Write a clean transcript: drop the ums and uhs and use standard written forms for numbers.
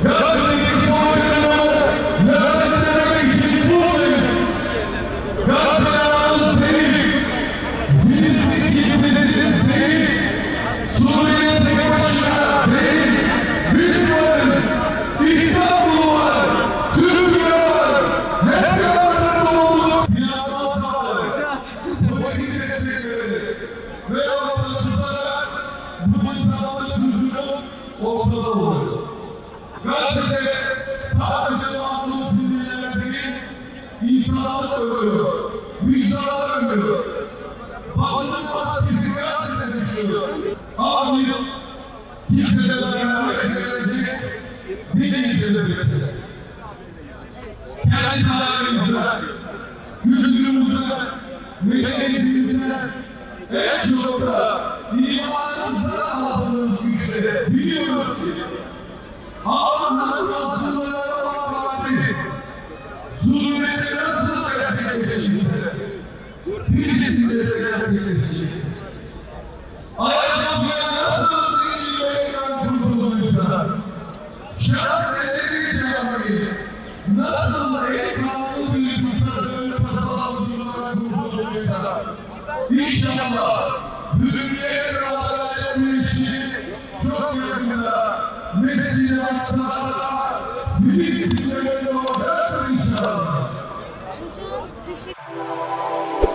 Gazze'deki soykırımı nefretlemek için buradayız. Gazze yalnız değil, Filistin kimsesiz değil, Suriye tek başına değil, biz varız, İstanbul var, Türkiye var, hep beraber olduk. Finansal sağlık, politik destekleri ve ortada susarak bu insanlık suçunun ortada oluyor. Gazze'de sadece mazlum siviller değil, insanlar ölüyor, vicdanlar ölüyor. Batının maskesi Gazze'de düşüyor. Ama biz kimseden merhamet gelecek değiliz elbette. Kendi tarihimize, kültürümüze, medeniyetimize, en çok da imanımızla aldığımız güçle biliyoruz ki Allah'ın mazlumlara vakfı zulmeti nasıl gerçekleşirse Filistin'de gerçekleşecek. Ayasofya nasıl dinlerinden kurtulduysa, Şarkı'daki cami nasıl ekranlı bir diktatörün tasarrufundan kurtulduysa, İnşallah Hürriyet ve Adalet için çok yakında Mescid-i Aksa'da Filistin'de doğar inşallah. Teşekkür ederim.